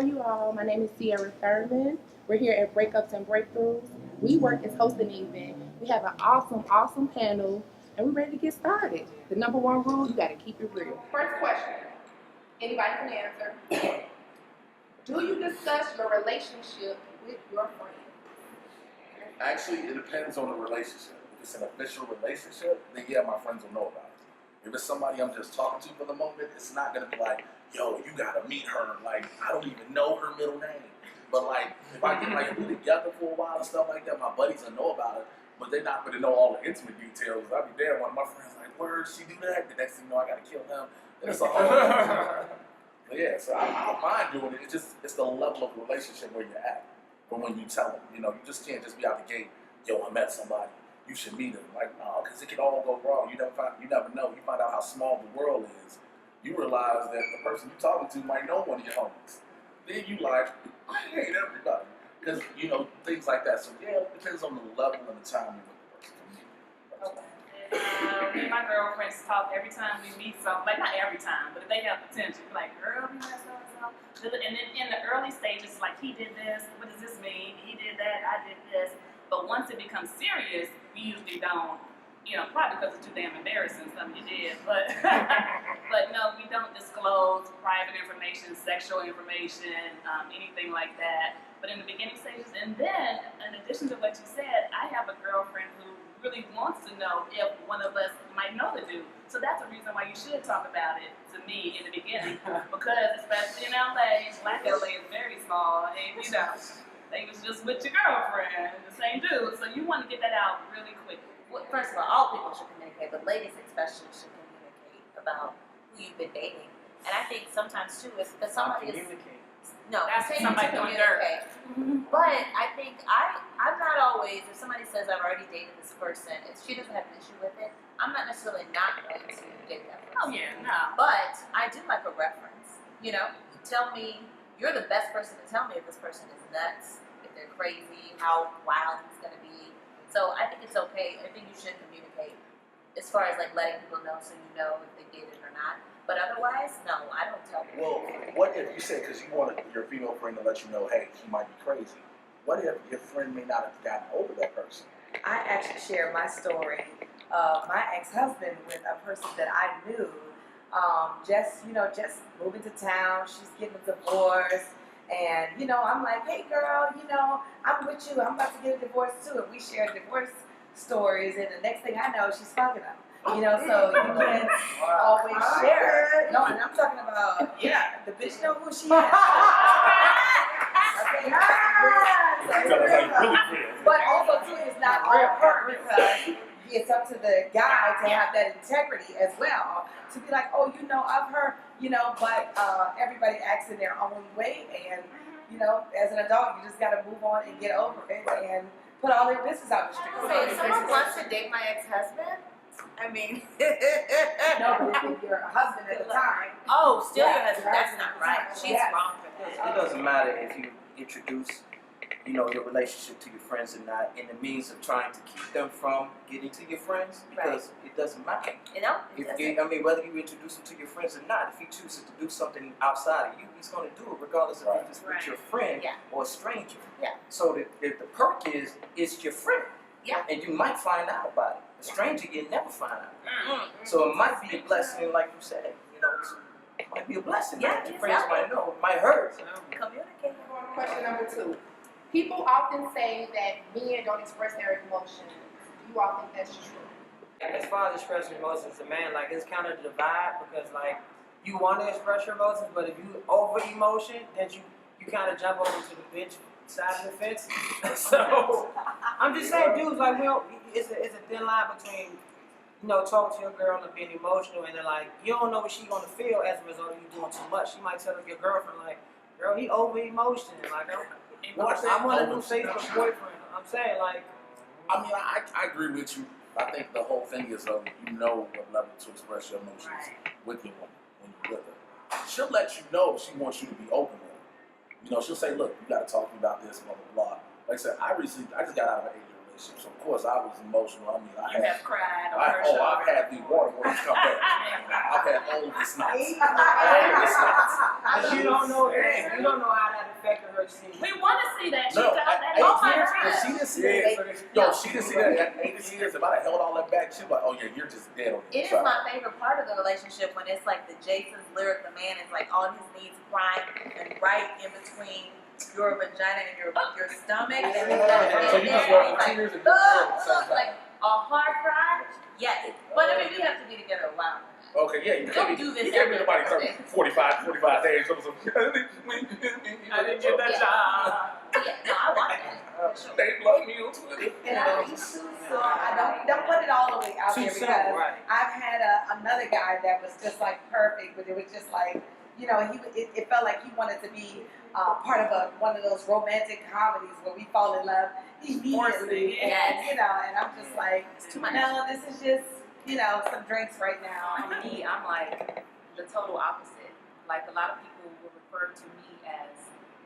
are you all? My name is Cierra. We're here at Breakups and Breakthroughs. We work as hosting the event. We have an awesome panel, and we're ready to get started. The number one rule, you got to keep it real. First question, anybody can answer. Do you discuss your relationship with your friends? Actually, it depends on the relationship. If it's an official relationship, then yeah, my friends will know about it. If it's somebody I'm just talking to for the moment, it's not gonna be like, yo, you gotta meet her. Like, I don't even know her middle name. But like, if I get like we together for a while and stuff like that, my buddies will know about it. But they're not gonna know all the intimate details. I'll be there. One of my friends like, where she do that? The next thing you know, I gotta kill him. And it's a whole. But yeah, so I don't mind doing it. It's the level of relationship where you're at. But when you tell them, you just can't just be out the gate. Yo, I met somebody. You should meet them. Like, no, because it can all go wrong. You never know. You find out how small the world is. You realize that the person you're talking to might know one of your homies. Then you like, I hate everybody. Because, things like that. So, yeah, it depends on the level and the time you're with the person. Me and my girlfriends talk every time we meet something. Like, not every time, but if they have potential, we're like, girl, we met so-and-so. And then in the early stages, like, he did this. What does this mean? He did that. I did this. But once it becomes serious, we usually don't, probably because it's too damn embarrassing something you did. But but no, we don't disclose private information, sexual information, anything like that. But in the beginning stages, and then in addition to what you said, I have a girlfriend who really wants to know if one of us might know the dude. So that's the reason why you should talk about it to me in the beginning. Because especially in LA, Black LA is very small, and they was just with your girlfriend, the same dude, so you want to get that out really quickly. Well, first of all people should communicate, but ladies especially should communicate about who you've been dating. And I think sometimes too, if somebody is no, that's saying somebody to doing communicate. But I think I'm not always. If somebody says I've already dated this person, if she doesn't have an issue with it, I'm not necessarily not going to date that person. Oh yeah, no. But I do like a reference. Tell me. You're the best person to tell me if this person is nuts, if they're crazy, how wild he's going to be. So I think it's okay. I think you should communicate as far as like letting people know so you know if they did it or not. But otherwise, no, I don't tell people. Well, what if you say, because you want your female friend to let you know, hey, he might be crazy. What if your friend may not have gotten over that person? I actually share my story of my ex-husband with a person that I knew. Just moving to town, she's getting a divorce, and I'm like, hey girl, I'm with you, I'm about to get a divorce too, and we share divorce stories, and the next thing I know, she's fucking him. So you can't always share. No, and I'm talking about, the bitch know who she is. But also too, it's not all her, because it's up to the guy to have that integrity as well, to be like, oh, of her, but everybody acts in their own way, and as an adult, you just got to move on and get over it and put all their business out the street. So if someone wants to date my ex-husband, I mean, no, but if your husband at the time. Oh, still your husband. That's not right. She's wrong for that. It doesn't matter if you introduce, your relationship to your friends or not, in the means of trying to keep them from getting to your friends, because it doesn't matter. Whether you introduce them to your friends or not, if he chooses to do something outside of you, he's going to do it regardless of if it's with your friend or a stranger. Yeah. So the perk is, it's your friend. Yeah. And you might find out about it. A stranger, you never find out. So it might be a blessing, like you said. It might be a blessing. Yeah, your friends might know. It might hurt. Communicate. Question number 2. People often say that men don't express their emotions. Do you all think that's true? As far as expressing emotions, a man, it's kind of the vibe, because you want to express your emotions, but if you over emotion, then you kind of jump over to the bitch side of the fence. So I'm just saying, dudes, it's a thin line between talking to your girl and being emotional, and then you don't know what she's gonna feel as a result of you doing too much. She might tell your girlfriend girl, he over emotion. I want a new Facebook boyfriend. I'm saying I agree with you. I think the whole thing is what level to express your emotions with your woman when you're with her. She'll let you know if she wants you to be open with her. She'll say, look, you got to talk to me about this, blah, blah, blah. Like I said, I just got out of an 8-year relationship, so of course I was emotional. I have cried on her shoulder. shoulder. I've had the waterworks come back. I've had all the snots. All the snots. But you don't know how affected her scene. We want to see that. No, that. at Oh my 8 years, God. if she didn't see Yeah, that, so they- yo, she didn't see that at 8 years. If I'd have held all that back, she'd be like, oh yeah, you're just dead on It is my favorite part of the relationship when it's like the Jason's lyric, the man is like on his knees crying and right in between your vagina and your stomach. And he's So you just want the tears and like a hard cry. Yes, but I mean we have to be together a while. okay, yeah, you can't do this you can't be every nobody day. 45 days. I didn't get that job. Yeah, no, I want that. For sure. They love me on Twitter. And I'm too soon, so I don't put it all the way out Too there soon, because right. I've had another guy that was just like perfect, but it was just like, you know, it felt like he wanted to be part of one of those romantic comedies where we fall in love immediately. Yes. And, you know, and I'm just like, It's too much. no, this is just, you know, some drinks right now. Me, I'm like the total opposite. Like a lot of people will refer to me as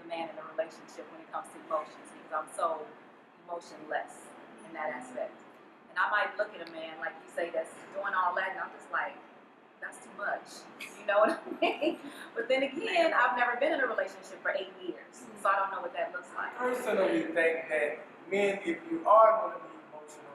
the man in a relationship when it comes to emotions because I'm so emotionless in that aspect. And I might look at a man like you say that's doing all that, and I'm just like, that's too much. You know what I mean? But then again, I've never been in a relationship for 8 years, so I don't know what that looks like. Personally think that men, if you are going to be emotional,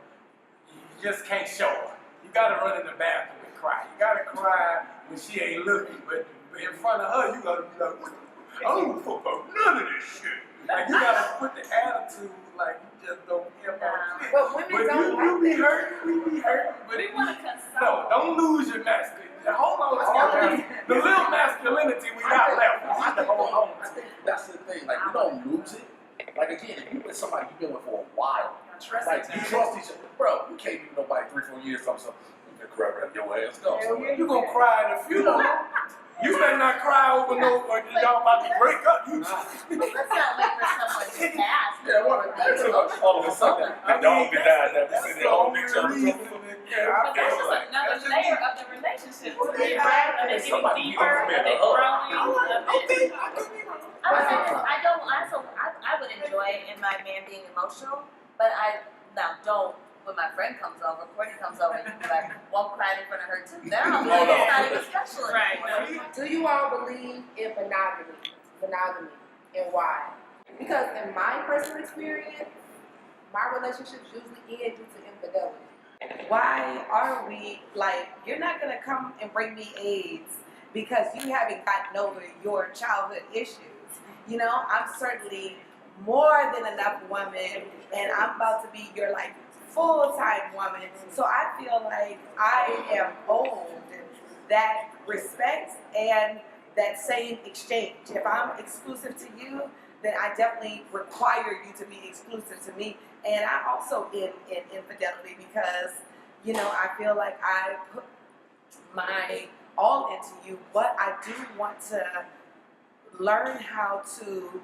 you just can't show her. You got to run in the bathroom and cry. You got to cry when she ain't looking, but in front of her, you got to be like, I don't give a fuck about none of this shit. Like, you got to put the attitude like you just don't care about shit. But women don't you like be that. hurting, we be hurting, but We want to console. no, don't lose your masculinity. Hold on to your the little masculinity we got left. We need to hold on I to. think that's the thing. Like, we don't lose it. Like, again, if you with somebody you've been with for a while, like, you trust each other. Bro, you can't be with nobody 3-4 years, something. You can cry around your ass. No. You gonna cry at a funeral. You better not cry over no, or y'all about to break up. You Let's not wait for someone to ask. Yeah, all of a sudden, the dog that died that was sitting there holding each other. But that's just another layer of the relationship. To me, right? Are they getting Somebody deeper? Are they growing? I would enjoy it in my man being emotional, but I now don't. When my friend comes over, Courtney comes over, and you be like, won't cry in front of her too. Now it's not even special anymore. Right. Do you all believe in monogamy, and why? Because in my personal experience, my relationships usually end due to infidelity. Why are we like, you're not going to come and bring me AIDS because you haven't gotten over your childhood issues. You know, I'm certainly more than enough woman, and I'm about to be your like full-time woman. So I feel like I am owed that respect and that same exchange. If I'm exclusive to you, then I definitely require you to be exclusive to me. And I also in infidelity because, you know, I feel like I put my all into you, but I do want to learn how to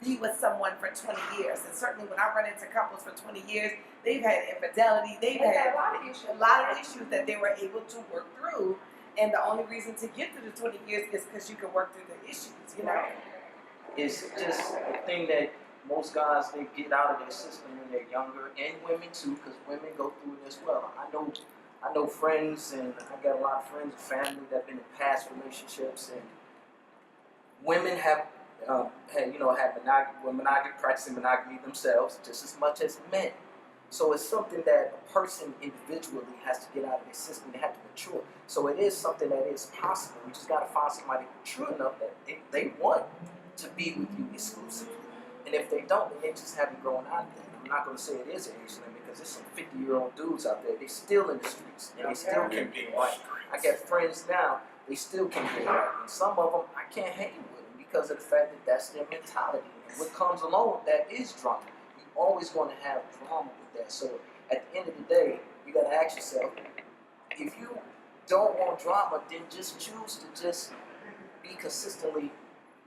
be with someone for 20 years. And certainly when I run into couples for 20 years, they've had infidelity, they've had a lot of issues that they were able to work through. And the only reason to get through the 20 years is because you can work through the issues, you know? It's just a thing that most guys, they get out of their system when they're younger, and women too, because women go through it as well. I know friends, and I got a lot of friends and family that have been in past relationships, and women have practicing monogamy themselves just as much as men. So it's something that a person individually has to get out of their system. They have to mature. So it is something that is possible. We just got to find somebody mature enough that they want to be with you exclusively. And if they don't, then they just haven't grown out of that. I'm not going to say it is an age limit because there's some 50-year-old dudes out there. They still in the streets and they still can get right. I got friends now. They still can get right. And some of them I can't hang with them because of the fact that that's their mentality. And what comes along with that is drama. You're always going to have drama with that. So at the end of the day, you got to ask yourself, if you don't want drama, then just choose to just be consistently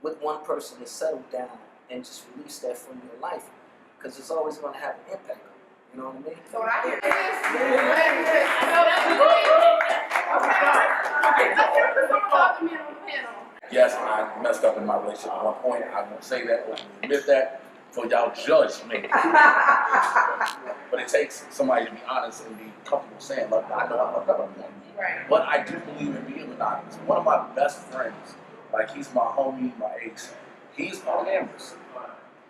with one person and settle down and just release that from your life, because it's always going to have an impact on you. You know what I mean? So what I hear is Yes, I messed up in my relationship at one point. I won't say that, but admit that, so y'all judge me. But it takes somebody to be honest and be comfortable saying, look, I know I fucked up on that. Right. But I do believe in being monogamous. One of my best friends, like he's my homie, my ex, He's polyamorous.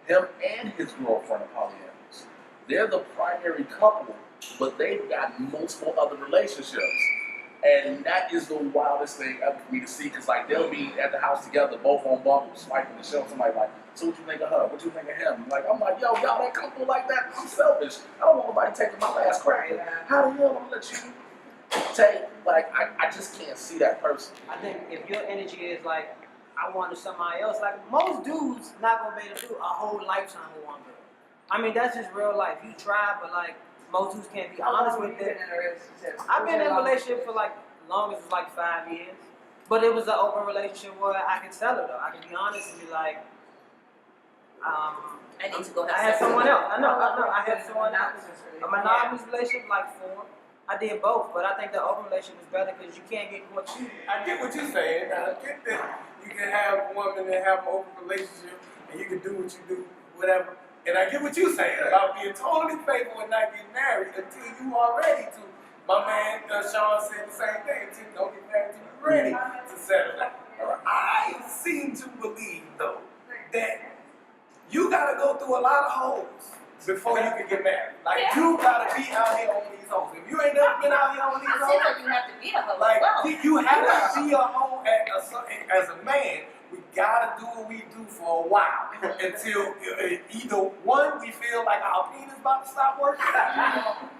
Him and his girlfriend are polyamorous. They're the primary couple, but they've got multiple other relationships. And that is the wildest thing ever for me to see, because like they'll be at the house together, both on Bumble, swiping the show. Somebody like, so what you think of her? What you think of him? I'm like, yo, y'all that couple like that? I'm selfish. I don't want nobody taking my last crack. How the hell am I gonna let you take? Like, I just can't see that person. I think if your energy is like, I wanted somebody else, like most dudes not gonna be able to do a whole lifetime with one girl. I mean, that's just real life. You try, but like most dudes can't be honest with it. I've been in a relationship for like long as it's like 5 years, but it was an open relationship where I can tell her though. I can be honest and be like, I need to go have I had sex. someone else. I know. I had someone else. A monogamous relationship, like 4. I did both, but I think the open relationship is better because you can't get caught cheating. I get what you're saying. I get that you can have a woman and have an open relationship and you can do what you do, whatever. And I get what you're saying about being totally faithful and not getting married until you are ready to. My man Sean said the same thing. Until you don't get married until you're ready to settle down. I seem to believe, though, that you got to go through a lot of holes before you can get married. Like, you got to be out here on these hoes. If you ain't never been out here on these hoes, I feel like you have to be a hoe like, as well. you have to be a hoe as a man. We gotta do what we do for a while until either one, we feel like our penis about to stop working,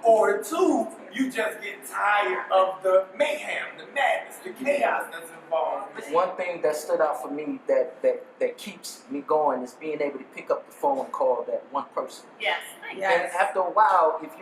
or 2, you just get tired of the mayhem, the madness, the chaos that's involved. One thing that stood out for me that keeps me going is being able to pick up the phone and call that one person. Yes. Thank you. And after a while, if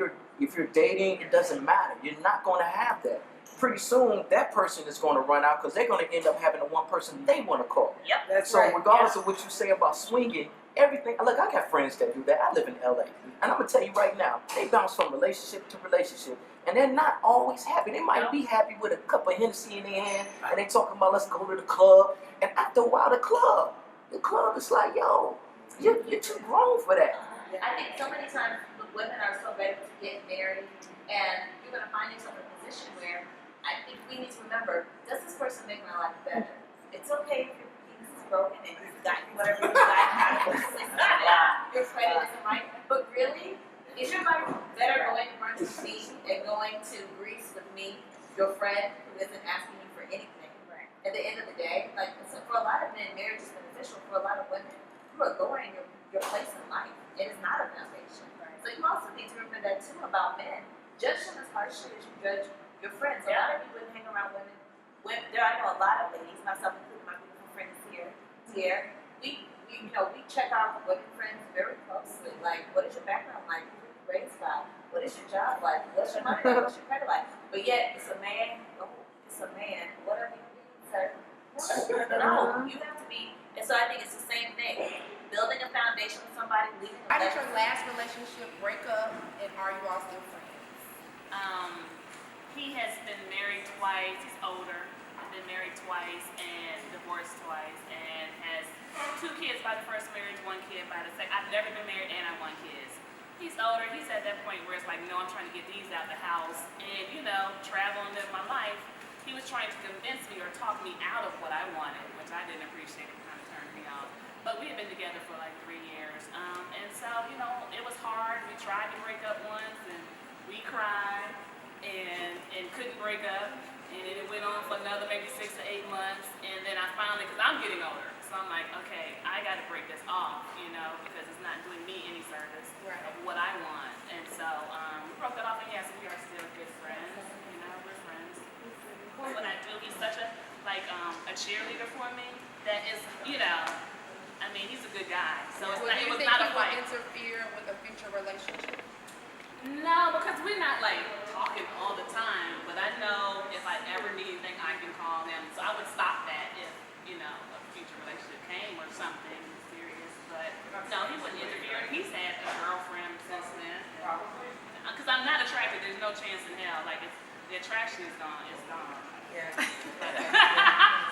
you're dating, it doesn't matter. You're not going to have that. Pretty soon, that person is going to run out because they're going to end up having the one person they want to call. Yep. That's So right. regardless of what you say about swinging, everything. Look, I got friends that do that. I live in LA, and I'm gonna tell you right now, they bounce from relationship to relationship, and they're not always happy. They might be happy with a cup of Hennessy in their hand, and they talking about let's go to the club. And after a while, the club is like, yo, you're too grown for that. I think so many times women are so ready to get married, and you're going to find yourself in a position where I think we need to remember, does this person make my life better? It's okay if your penis is broken and you've got whatever you've got, your credit isn't right, but really, is your life better going to run to me and going to Greece with me, your friend who isn't asking you for anything? Right. At the end of the day, like, so for a lot of men, marriage is beneficial. For a lot of women, you are going your place in life. It is not a foundation. Right. So you also need to remember that too about men. Judge them as harshly as you judge your friends. A lot of you wouldn't hang around women. I know a lot of ladies, myself including my beautiful friends here. We check our women friends very closely. Like, what is your background like? Who were you raised by? What is your job like? What's your money like? What's your credit like? But yet, it's a man. Oh, it's a man. Whatever you need, sir. No, you have to be. And so I think it's the same thing. Building a foundation with somebody, leaving a How did legacy. your last relationship break up, and are you all still friends? He has been married twice. He's older. Been married twice and divorced twice, and has 2 kids by the first marriage, 1 kid by the second. I've never been married and I want kids. He's older. He's at that point where it's like, no, I'm trying to get these out the house and, travel and live my life. He was trying to convince me or talk me out of what I wanted, which I didn't appreciate. It kind of turned me off. But we had been together for like 3 years. And so, it was hard. We tried to break up once and we cried and couldn't break up. And then it went on for another maybe 6 to 8 months. And then I finally, because I'm getting older, so I'm like, okay, I got to break this off, because it's not doing me any service of what I want. And so we broke it off, and yes, we are still good friends. We're friends. What I do, he's such a cheerleader for me that is, he's a good guy. So it was not a fight. Will interfere with a future relationship? No, because we're not talking all the time. But I know if I ever need anything, I can call him. So I would stop that if a future relationship came or something serious. But no, he wouldn't interfere. He's had a girlfriend since then. Because I'm not attracted. There's no chance in hell. Like if the attraction is gone, it's gone. Yeah.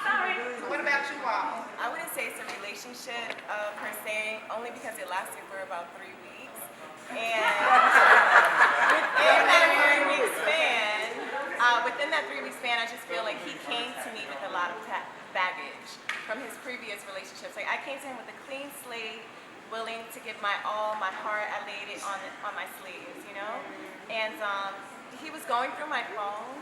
Sorry. So what about you all? I wouldn't say it's a relationship per se, only because it lasted for about 3 weeks. And within that 3 week span, I just feel like he came to me with a lot of baggage. from his previous relationships. Like, I came to him with a clean slate, willing to give my all, my heart. I laid it on my sleeves, you know? And he was going through my phone.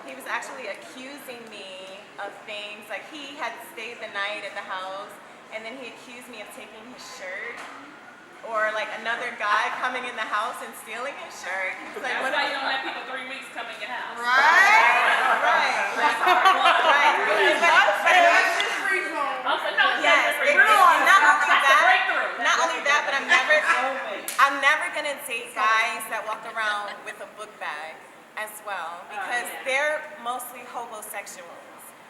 He was actually accusing me of things. Like, he had stayed the night at the house, and then he accused me of taking his shirt. Or like another guy coming in the house and stealing his shirt. He's like, That's why you don't let people 3 weeks come in your house. Right. Not only that, but I'm never gonna date guys that walk around with a book bag as well, because they're mostly homosexuals.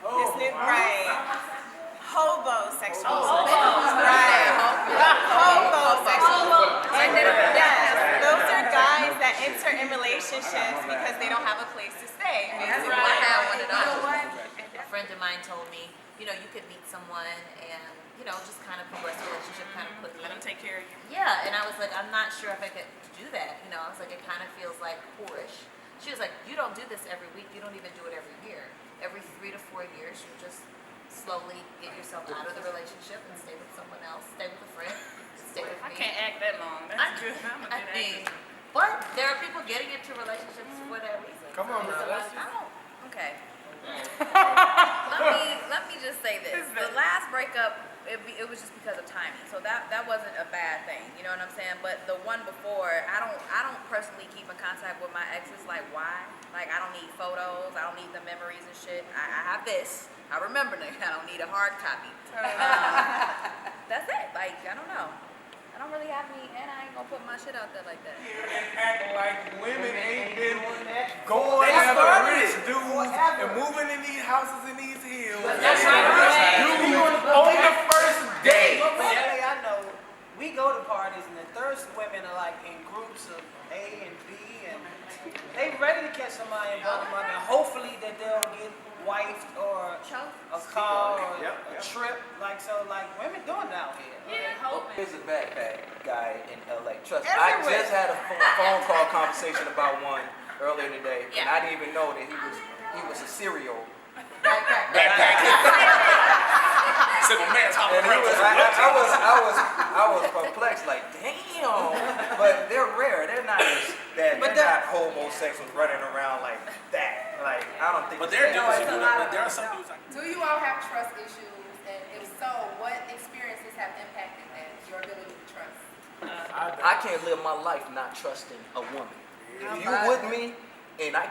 Hobosexuals. Right. Hobosexuals. And yes, those are guys that enter in relationships because they don't have a place to stay. I had one of those. A friend of mine told me, you could meet someone and, just kind of progress the relationship kind of quickly. Let them take care of you. Yeah, and I was like, I'm not sure if I could do that. I was like, it kind of feels like whorish. She was like, you don't do this every week. You don't even do it every year. Every 3 to 4 years, you just slowly get yourself out of the relationship and stay with someone else, stay with a friend, stay with me. I can't act that long. That's good. I'm a good actress. But there are people getting into relationships for that reason. Come on now, let's Okay. let me just say this. The last breakup, it was just because of timing. So that wasn't a bad thing. You know what I'm saying? But the one before, I don't personally keep in contact with my exes. Like, why? Like, I don't need photos. I don't need the memories and shit. I have this. I remember it. I don't need a hard copy. That's it. Like, I don't know. I don't really have any, and I ain't gonna put my shit out there like that. And acting like women ain't been going after rich dudes and moving in these houses in these hills. That's Dudes on the first date. I know. We go to parties and the thirst women are like in groups of A and B, and they ready to catch somebody and bug them up, and hopefully that they'll get wifed or a car or a trip. Like, so, like, women doing it out here. There's a backpack guy in LA. Trust me, I just had a phone call conversation about one earlier today, and I didn't even know that he was a serial backpack. I was perplexed, like, damn. But they're rare. They're not they're not homosexuals running around like that. Like, I don't think. But there are some dudes. Do you all have trust issues? And if so, what experiences have impacted that? Your ability to trust? I can't live my life not trusting a woman. If you with me and I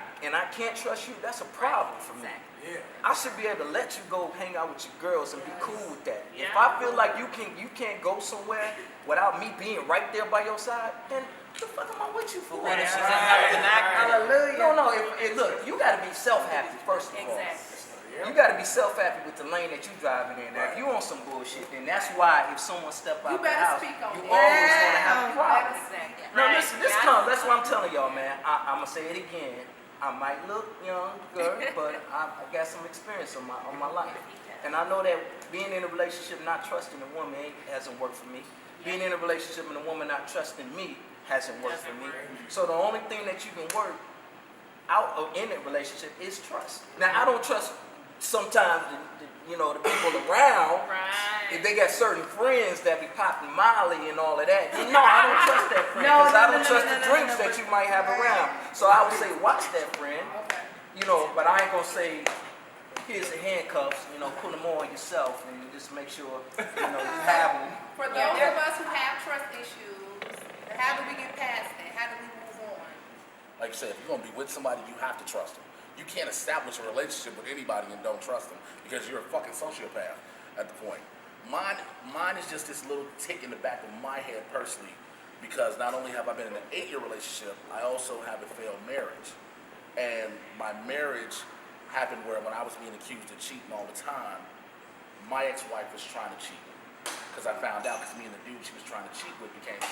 can't trust you, that's a problem for me. Yeah. I should be able to let you go hang out with your girls and be cool with that. If I feel like you can't go somewhere without me being right there by your side, then what the fuck am I with you for? What if she's Hallelujah. No. Look, you gotta be self-happy first of all. You gotta be self-happy with the lane that you driving in. Now, if you on some bullshit, then that's why if someone step out the house, you always wanna have a problem. No, listen, that's what I'm telling y'all, man. I'm gonna say it again. I might look younger, but I got some experience on my life. And I know that being in a relationship not trusting a woman hasn't worked for me. Being in a relationship and a woman not trusting me hasn't worked for me. So the only thing that you can work out of in a relationship is trust. Now, I don't trust sometimes the people around. If they got certain friends that be popping Molly and all of that, no, I don't trust that friend because I don't trust the drinks that you might have around. So I would say watch that friend, but I ain't gonna say here's the handcuffs, put them on yourself and just make sure you have them. For those of us who have trust issues, how do we get past that? How do we move on? Like you said, if you're gonna be with somebody, you have to trust them. You can't establish a relationship with anybody and don't trust them because you're a fucking sociopath at the point. Mine is just this little tick in the back of my head personally, because not only have I been in an 8-year relationship, I also have a failed marriage. And my marriage happened where when I was being accused of cheating all the time, my ex-wife was trying to cheat. Because I found out because me and the dude she was trying to cheat with became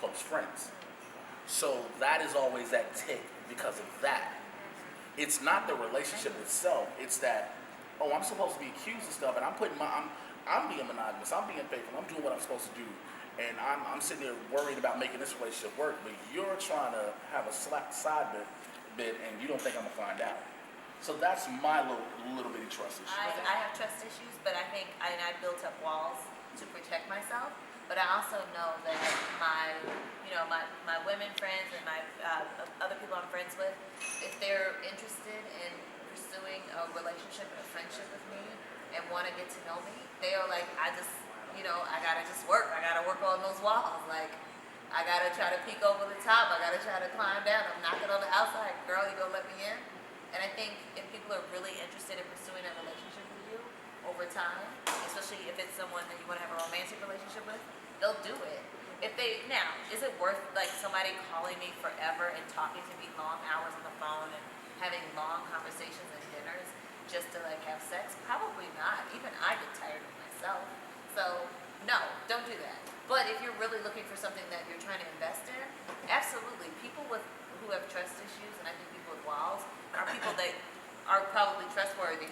close friends. So that is always that tick because of that. It's not the relationship itself, it's that, I'm supposed to be accused of stuff and I'm being monogamous, I'm being faithful, I'm doing what I'm supposed to do, and I'm sitting there worried about making this relationship work, but you're trying to have a side bit and you don't think I'm gonna find out. So that's my little bitty trust issue. I have trust issues, but I think I built up walls to protect myself. But I also know that my women friends and my other people I'm friends with, if they're interested in pursuing a relationship and a friendship with me and want to get to know me, they are like, I gotta just work. I gotta work on those walls. Like, I gotta try to peek over the top. I gotta try to climb down. I'm knocking on the outside. Girl, you gonna let me in? And I think if people are really interested in pursuing a relationship with you over time, especially if it's someone that you want to have a romantic relationship with, they'll do it. Now, is it worth like somebody calling me forever and talking to me long hours on the phone and having long conversations and dinners just to like have sex? Probably not. Even I get tired of myself. So no, don't do that. But if you're really looking for something that you're trying to invest in, absolutely. People who have trust issues, and I think people with walls, are people that are probably trustworthy,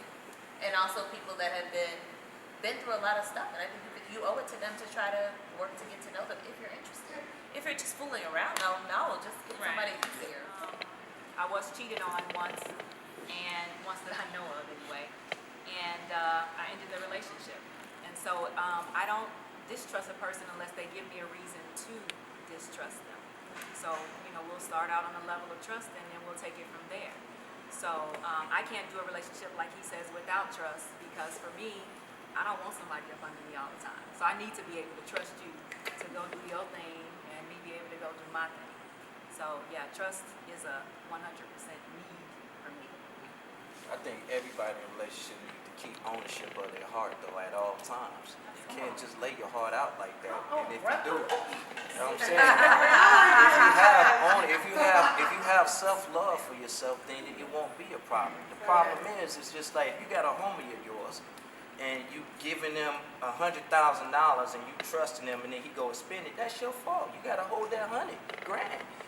and also people that have been through a lot of stuff. And I think you owe it to them to try to work to get to know them if you're interested. If you're just fooling around, no, just get somebody easier. I was cheated on once that I know of anyway, and I ended the relationship. And so I don't distrust a person unless they give me a reason to distrust them. So, we'll start out on a level of trust and then we'll take it from there. So I can't do a relationship like he says without trust, because for me, I don't want somebody up under me all the time. So I need to be able to trust you to go do your thing and me be able to go do my thing. So yeah, trust is a 100% need for me. I think everybody in a relationship needs to keep ownership of their heart though at all times. You can't just lay your heart out like that. And if you do, you know what I'm saying? If you have self-love for yourself, then it won't be a problem. The problem is, it's just like you got a homie of yours and you giving them $100,000 and you trusting them, and then he go and spend it. That's your fault. You gotta hold that $100,000.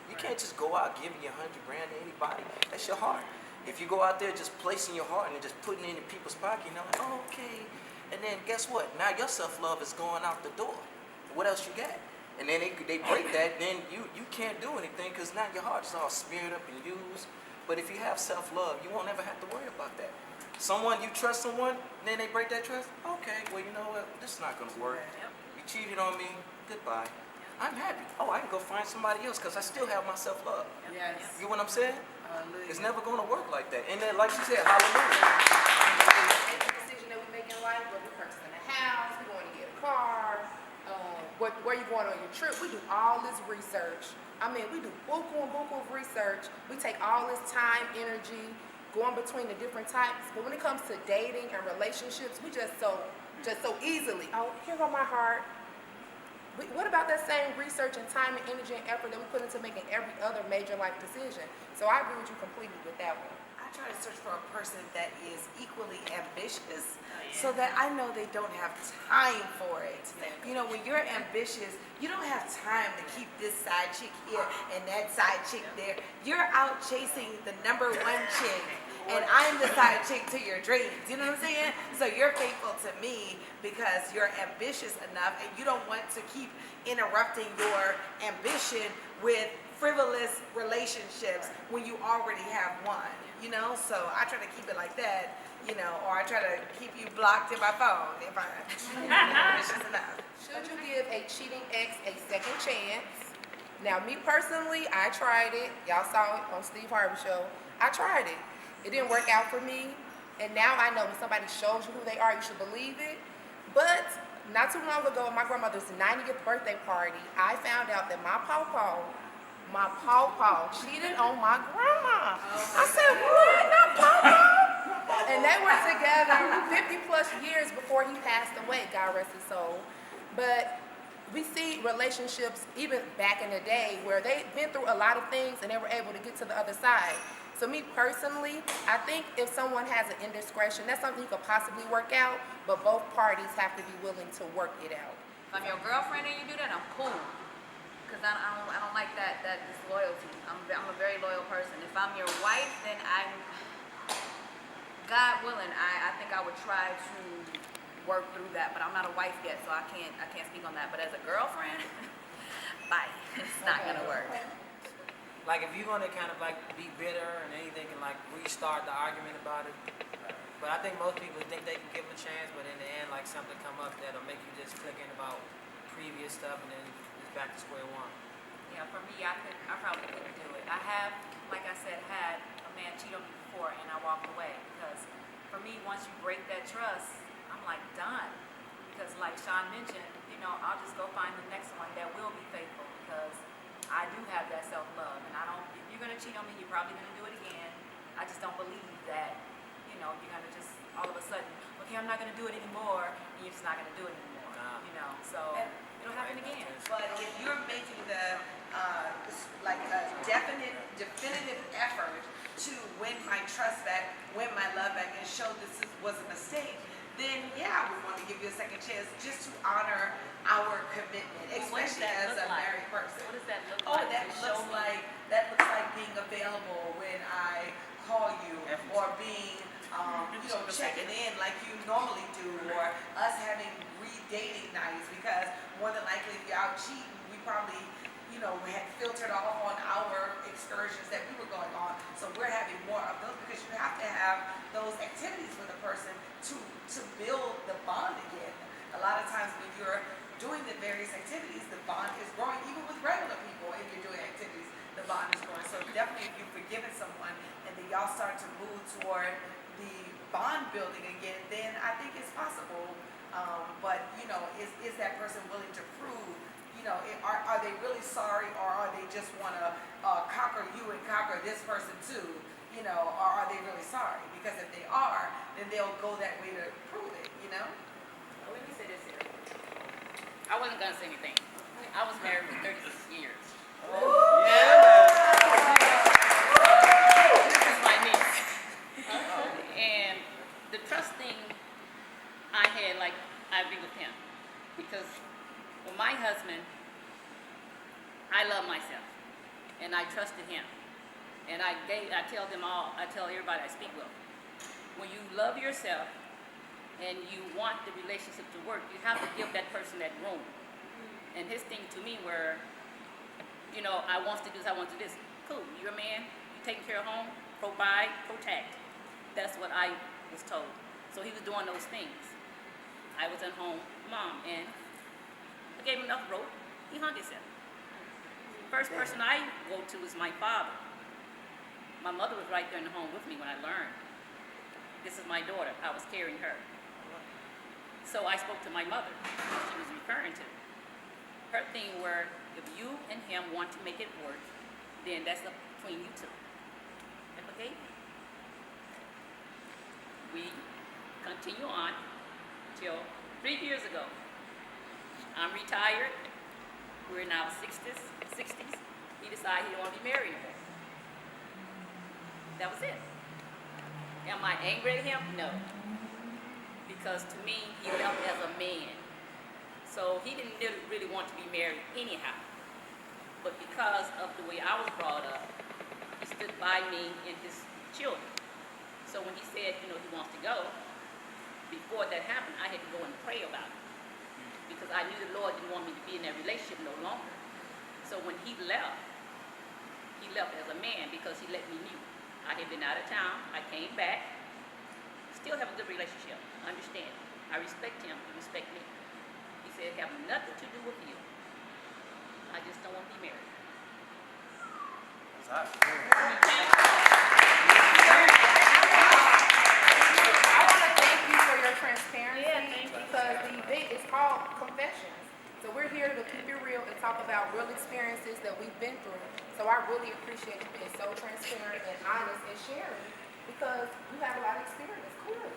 You can't just go out giving your $100,000 to anybody. That's your heart. If you go out there just placing your heart and just putting it in people's pocket, and they're like, oh, okay. And then guess what? Now your self-love is going out the door. What else you got? And then they break that, then you can't do anything because now your heart is all smeared up and used. But if you have self-love, you won't ever have to worry about that. You trust someone, then they break that trust. Okay, well, you know what? This is not going to work. You cheated on me. Goodbye. I'm happy. Oh, I can go find somebody else because I still have my self-love. Yes. You know what I'm saying? Hallelujah. It's never going to work like that. And then, like you said, hallelujah. Every decision that we make in life, whether we're purchasing a house, we're going to get a car, where you going on your trip, we do all this research. I mean, we do buku of research. We take all this time, energy, going between the different types. But when it comes to dating and relationships, we just so easily, oh, here go my heart. What about that same research and time and energy and effort that we put into making every other major life decision? So I agree with you completely with that one. I try to search for a person that is equally ambitious so that I know they don't have time for it. You know, when you're ambitious, you don't have time to keep this side chick here and that side chick there. You're out chasing the #1 chick, and I'm the side chick to your dreams. You know what I'm saying? So you're faithful to me because you're ambitious enough and you don't want to keep interrupting your ambition with frivolous relationships when you already have one, you know? So I try to keep it like that, you know, or I try to keep you blocked in my phone if I'm ambitious enough. Should you give a cheating ex a second chance? Now, me personally, I tried it. Y'all saw it on Steve Harvey show. I tried it. It didn't work out for me. And now I know when somebody shows you who they are, you should believe it. But not too long ago, at my grandmother's 90th birthday party, I found out that my pawpaw cheated on my grandma. I said, what? Not pawpaw? And they were together 50 plus years before he passed away, God rest his soul. But we see relationships even back in the day where they've been through a lot of things and they were able to get to the other side. So me personally, I think if someone has an indiscretion, that's something you could possibly work out, but both parties have to be willing to work it out. If I'm your girlfriend and you do that, I'm cool. Because I don't like that disloyalty. I'm a very loyal person. If I'm your wife, then God willing, I think I would try to work through that. But I'm not a wife yet, so I can't speak on that. But as a girlfriend, bye. It's not gonna work. like if you're gonna kind of like be bitter and anything can like restart the argument about it. But I think most people think they can give them a chance, but in the end, like something come up that'll make you just click in about previous stuff, and then it's back to square one. Yeah, for me, I probably couldn't do it. I have, like I said, had a man cheat on me before, and I walked away because for me, once you break that trust, I'm like done. Because like Sean mentioned, you know, I'll just go find the next one that will be faithful because I do have that self-love, and I don't. If you're gonna cheat on me, you're probably gonna do it again. I just don't believe that. You know, you're gonna just all of a sudden, okay, I'm not gonna do it anymore, and you're just not gonna do it anymore. You know, so it'll happen again. But if you're making the like a definitive effort to win my trust back, win my love back, and show this was a mistake, then yeah, we want to give you a second chance just to honor our commitment, especially as a married person. What does that look Oh, like? that looks like being available when I call you, or being checking in like you normally do, or us having re-dating nights, because more than likely if you're out cheating, we probably had filtered off on our excursions that we were going on. So we're having more of those because you have to have those activities with a person to build the bond again. A lot of times when you're doing the various activities, the bond is growing. Even with regular people, if you're doing activities, the bond is growing. So definitely if you've forgiven someone and then y'all start to move toward the bond building again, then I think it's possible. But is that person willing to prove? Are they really sorry, or are they just want to conquer you and conquer this person too? Or are they really sorry? Because if they are, then they'll go that way to prove it. Well, let me say this here. I wasn't gonna say anything. I was married for 36 years. This is my niece. And the trust thing I had, like, I agree with him. Because with my husband, I love myself. And I trusted him. And I tell everybody I speak with, when you love yourself and you want the relationship to work, you have to give that person that room. And his thing to me were, I want to do this, I want to do this. Cool, you're a man, you taking care of home, provide, protect. That's what I was told. So he was doing those things. I was at home, mom, and I gave him enough rope, he hung himself. First person I go to is my father. My mother was right there in the home with me when I learned. This is my daughter, I was carrying her. So I spoke to my mother, who she was referring to. Her thing were, if you and him want to make it work, then that's up between you two. Okay? We continue on till 3 years ago. I'm retired. We're now 60s. He decided he didn't want to be married anymore. That was it. Am I angry at him? No. Because to me, he left as a man. So he didn't really want to be married anyhow. But because of the way I was brought up, he stood by me and his children. So when he said, he wants to go, before that happened, I had to go and pray about it. Because I knew the Lord didn't want me to be in that relationship no longer. So when he left as a man because he let me know. I had been out of town, I came back, still have a good relationship, understand. I respect him, he respect me. He said, have nothing to do with you. I just don't want to be married. I want to thank you for your transparency because the event is called Confessions. So we're here to keep it real and talk about real experiences that we've been through. So I really appreciate you being so transparent and honest and sharing because you have a lot of experience, clearly.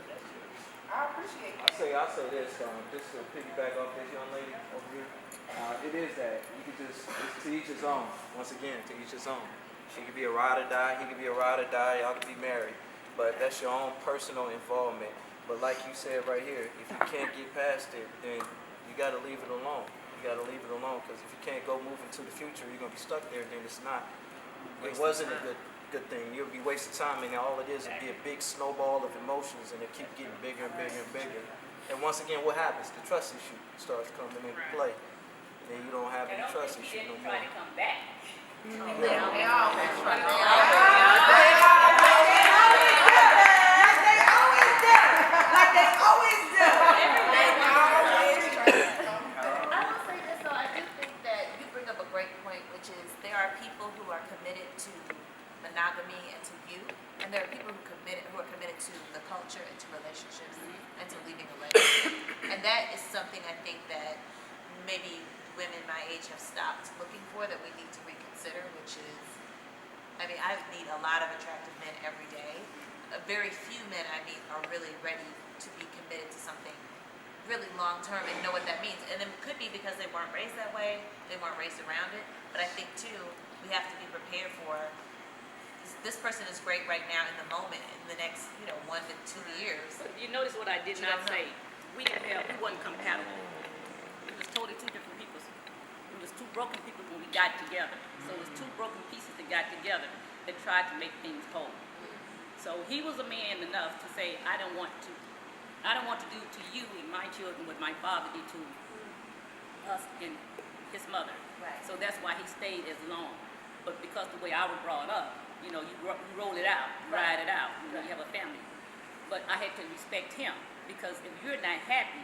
I appreciate it. I'll say this, just to piggyback off this young lady over here. It is that you can it's to each his own. Once again, to each his own. She could be a ride or die, he could be a ride or die, y'all could be married. But that's your own personal involvement. But like you said right here, if you can't get past it, then you got to leave it alone. You got to leave it alone because if you can't go move into the future, you're going to be stuck there, then it's not. It wasn't a good thing. You'll be wasting time, and all it is will be a big snowball of emotions, and it keep getting bigger and bigger and bigger. And once again, what happens? The trust issue starts coming into play. And then you don't have any trust issue no more. Try to come back. They always try. I will say this though, I do think that you bring up a great point, which is there are people who are committed to monogamy and to you, and there are people who are committed to the culture and to relationships and to leaving a legacy. And that is something I think that maybe women my age have stopped looking for, that we need to reconsider, which is, I mean, I meet a lot of attractive men every day. Very few men I meet are really ready to be committed to something really long term and know what that means. And it could be because they weren't raised that way, they weren't raised around it. But I think too, we have to be prepared for this person is great right now in the moment. In the next, 1 to 2 years. But you notice what I did not say. We wasn't compatible. It was totally two different people. It was two broken people when we got together. So it was two broken pieces that got together that tried to make things whole. So he was a man enough to say, I don't want to do to you and my children what my father did to us and his mother. Right. So that's why he stayed as long. But because the way I was brought up, you roll it out, ride it out, you have a family. But I had to respect him, because if you're not happy,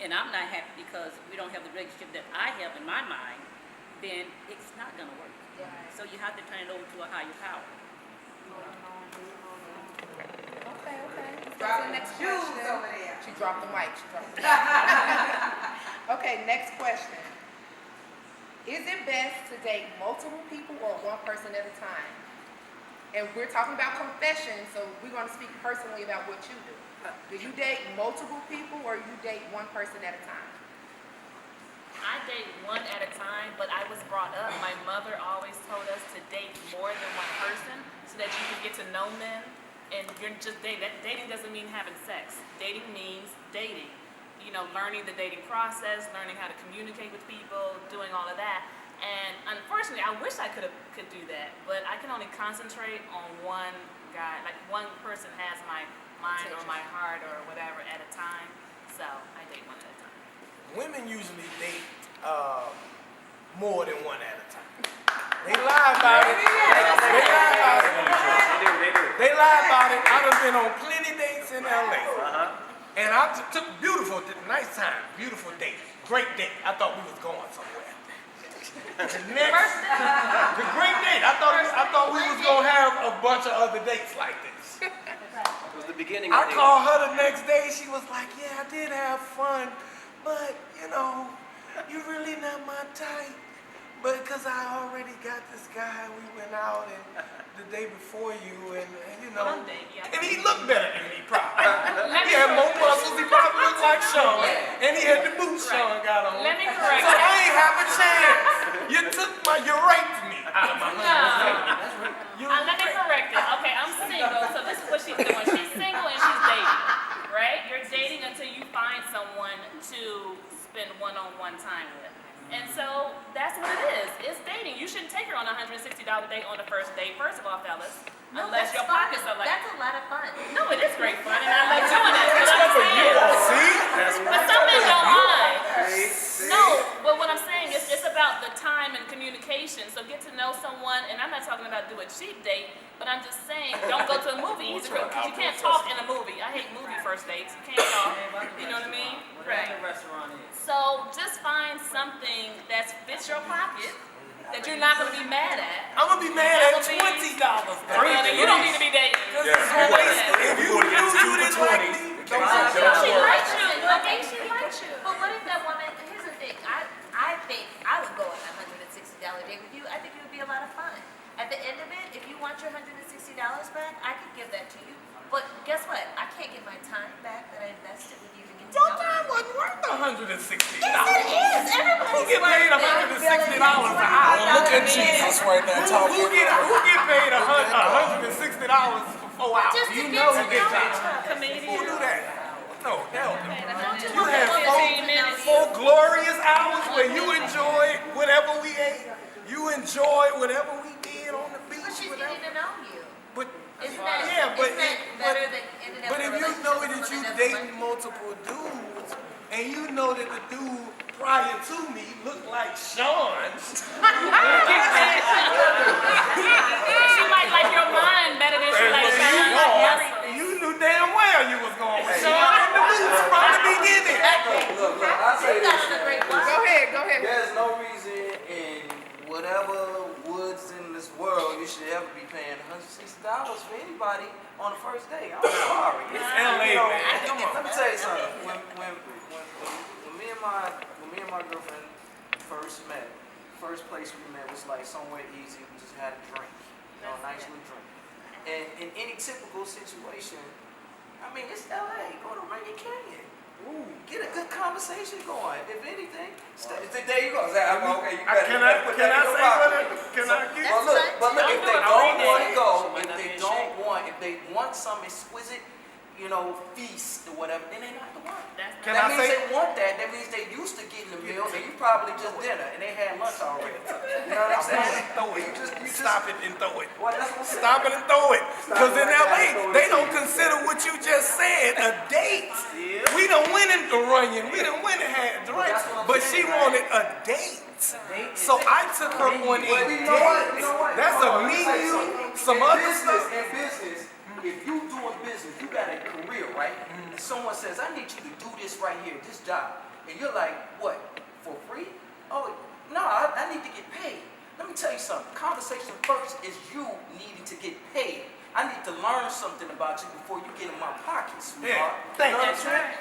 and I'm not happy because we don't have the relationship that I have in my mind, then it's not gonna work. Yeah. So you have to turn it over to a higher power. Okay. Let's go to the next question. Over there. She dropped the mic. Okay, next question. Is it best to date multiple people or one person at a time? And we're talking about confessions, so we're going to speak personally about what you do. Do you date multiple people or you date one person at a time? I date one at a time, but I was brought up, my mother always told us to date more than one person so that you can get to know men, and you're just dating. Dating doesn't mean having sex. Dating means dating. Learning the dating process, learning how to communicate with people, doing all of that. And unfortunately, I wish I could do that, but I can only concentrate on one guy. Like, one person has my mind or my heart or whatever at a time, so I date one at a time. Women usually date more than one at a time. They lie about it. They lie about it. I done been on plenty dates in LA. And I took nice time, beautiful date, great date. I thought we was going somewhere. The great date. I thought we was gonna have a bunch of other dates like this. It was the beginning. I called her the next day. She was like, "Yeah, I did have fun, but you really not my type." But because I already got this guy, we went out and the day before you, and he looked better than me probably. He had more muscles. He probably looked like Sean, and he had the boots Sean got on. Let me correct So that. I ain't have a chance. You raped me out of my life. Let me correct it. Okay, I'm single, so this is what she's doing. She's single and she's dating, right? You're dating until you find someone to spend one-on-one time with. And so that's what it is. It's dating. You shouldn't take her on a $160 date on the first date, first of all, fellas. No, unless that's your fun. pockets are like. That's a lot of fun. No, it is great fun, and I love doing it. But I'm saying, but some men don't mind. No, but what I'm saying is it's about the time and communication. So get to know someone, and I'm not talking about do a cheap date, but I'm just saying don't go to a movie either, because you can't talk in a movie. I hate movie first dates. You can't talk. You know what I mean? Right. So just find something that fits your pocket that you're not going to be mad at. I'm gonna be mad at $20. You don't need to be dating. If you didn't like me, She likes you. Okay, she likes you. But what if that woman? Here's the thing. I think I would go on a $160 date with you. I think it would be a lot of fun. At the end of it, if you want your $160 back, I could give that to you. But guess what? I can't get my time back that I invested with you to get to your know time you. wasn't worth $160. Yes, it is. Everybody's Who get paid $160 an hour? Look at Jesus right now talking. Who get paid $160 for 4 hours? Just to You get know to who get know paid. Who do that? No, hell no. You have had four glorious hours where you enjoyed whatever we ate. You enjoyed whatever we did on the beach. But she's getting to know you. But Isn't that better than ending up but in a if you know relationship that with you someone that's dating multiple dudes, and you know that the dude prior to me looked like Sean's. She might like your mind better than she likes everything. You knew damn well you was going with Sean in the boots from the beginning. Look, I'll say this. Go ahead. There's no reason in whatever woods in this world you should ever be paying $160 for anybody on the first day. I'm sorry. It's LA, man. Come on. Let me tell you something. When me and my girlfriend first met, first place we met was like somewhere easy. We just had a drink, a nice little drink. And in any typical situation, I mean, it's LA. Go to Rainier Canyon. Ooh, get a good conversation going. If anything, there you go. Okay, you got Can I get But look, if they don't want to go, if they want some exquisite, feast or whatever, then they not the one. That means they want that. That means they used to getting the meal, and you probably just dinner, and they had lunch already. You know what I'm saying? Throw it. You stop it and throw it. Well, that's what I'm saying. Stop it and throw it. Because in LA, they don't consider what you just said a date. We done went into Runyon. We done went and had drinks. But she wanted a date. So I took her on a date. That's a menu, some other stuff. In business, if you doing business, you got a career, right? And someone says, I need you to do this right here, this job. And you're like, what, for free? Oh, no, I need to get paid. Let me tell you something. Conversation first is you needing to get paid. I need to learn something about you before you get in my pocket, sweetheart. Thank you.